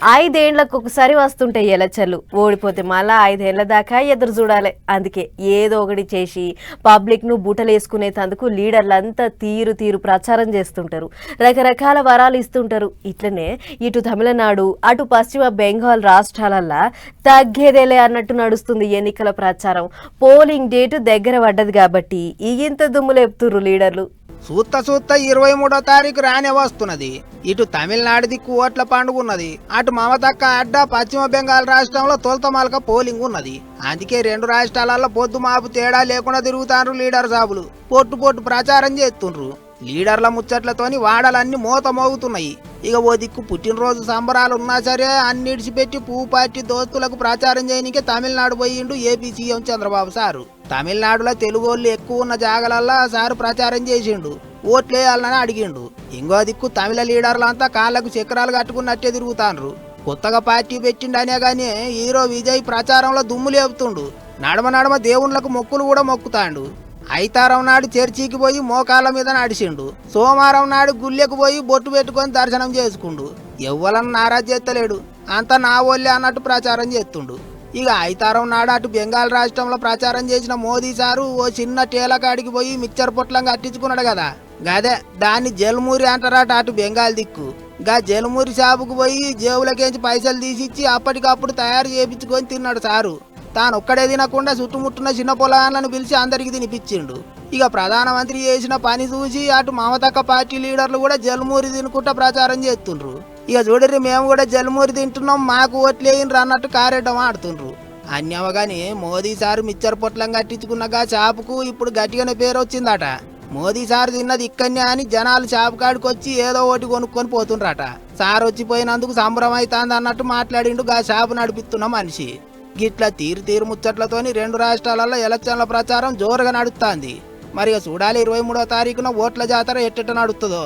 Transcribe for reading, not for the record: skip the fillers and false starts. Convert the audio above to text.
ఐదేండ్లకు ఒకసారి వస్తుంటాయి ఎలచలు. ఓడిపోతే మళ్ళా 5 ఏళ్ల దాకా ఎదురు చూడాలి. అందుకే ఏదో ఒకటి చేసి పబ్లిక్ ను బుటలేసుకునేందుకు లీడర్లంతా తీరు తీరు ప్రచారం చేస్తుంటారు. రకరకాల వరాలు ఇస్తుంటారు. ఇట్లనే ఇటు తమిళనాడు అటు పశ్చిమ బెంగాల్ రాష్ట్రాలల్లా తగ్గేదేలే అన్నట్టు నడుస్తుంది ఎన్నికల ప్రచారం. పోలింగ్ డేటు దగ్గర పడ్డది కాబట్టి ఇంత దుమ్ము లేపుతుర్రు లీడర్లు. సూత్త 23వ తారీఖు రానే వస్తున్నది. ఇటు తమిళనాడు దిక్కు ఓట్ల పండుగ ఉన్నది. అటు మమతక్క అడ్డ పశ్చిమ బెంగాల్ రాష్ట్రంలో తొలతమాలక పోలింగ్ ఉన్నది. అందుకే రెండు రాష్ట్రాలలో పొద్దు మాపు తేడా లేకుండా తిరుగుతారు లీడర్ సాబులు. పొట్టు పొట్టు ప్రచారం చేస్తుండ్రు. లీడర్ల ముచ్చట్లతోని వాడలన్నీ మోత మోగుతున్నాయి. ఇక ఓ దిక్కు పుట్టినరోజు సంబరాలు ఉన్నా సరే అన్నిడిచిపెట్టి పువ్వు పార్టీ దోస్తులకు ప్రచారం చేయనికే తమిళనాడు పోయిండు ఏపీ సీఎం చంద్రబాబు సారు. తమిళనాడులో తెలుగోళ్ళు ఎక్కువ ఉన్న జాగలల్లా సారు ప్రచారం చేసిండు. ఓట్లేయాలని అడిగిండు. ఇంకో దిక్కు తమిళ లీడర్లంతా కాళ్లకు చక్రాలు కట్టుకున్నట్టే తిరుగుతాండ్రు. కొత్తగా పార్టీ పెట్టిండనే గానీ హీరో విజయ్ ప్రచారంలో దుమ్ము లేపుతుండు. నడమ నడమ దేవుళ్లకు మొక్కులు కూడా మొక్కుతాండు. ఐతారం నాడు చర్చికి పోయి మోకాళ్ళ మీద నడిచిండు. సోమవారం నాడు గుళ్ళెకు పోయి బొట్టు పెట్టుకొని దర్శనం చేసుకుండు. ఎవ్వలను నారాజు చేస్తలేడు. అంతా నా ఒళ్ళే అన్నట్టు ప్రచారం చేస్తుండు. ఇక ఐతారం నాడు అటు బెంగాల్ రాష్ట్రంలో ప్రచారం చేసిన మోదీ సారు ఓ చిన్న టేలకాడికి పోయి మిక్చర్ పొట్లం కట్టించుకున్నాడు కదా. గదే దాన్ని జల్మూరి అంటారట అటు బెంగాల్ దిక్కు. గా జల్మూరి షాపుకు పోయి జేబులకేంచి పైసలు తీసిచ్చి అప్పటికప్పుడు తయారు చేయించుకొని తిన్నాడు సారు. తాను ఒక్కడే తినకుండా చుట్టుముట్టున్న చిన్న పొలాలను పిలిచి అందరికి తినిపించిండు. ఇక ప్రధానమంత్రి చేసిన పని చూసి అటు మమతక్క పార్టీ లీడర్లు కూడా జల్మూరి తినుకుంటా ప్రచారం చేస్తుండ్రు. ఇక చూడరి మేము కూడా జల్మూరి తింటున్నాం మాకు ఓట్లేయినరు అన్నట్టు కారెడ్డం ఆడుతుండ్రు. అన్యవగాని మోదీ సారు మిచ్చర్ పొట్లం కట్టించుకున్నాక షాపుకు ఇప్పుడు గట్టిగానే పేరు వచ్చిందట. మోదీ సారు తిన్నది ఇక్కడనే అని జనాలు షాపు కాడికి వచ్చి ఏదో ఒకటి కొనుక్కొని పోతుండ్రట. సార్ వచ్చిపోయినందుకు సంబరం అవుతుంది అన్నట్టు మాట్లాడిండు గా షాపు నడిపిస్తున్న మనిషి. గిట్ల తీరు తీరు ముచ్చట్లతోని రెండు రాష్ట్రాలలో ఎలక్షన్ల ప్రచారం జోరుగా నడుస్తుంది. మరి చూడాలి 23వ తారీఖున ఓట్ల జాతర ఎట్టెట్ట నడుస్తుందో.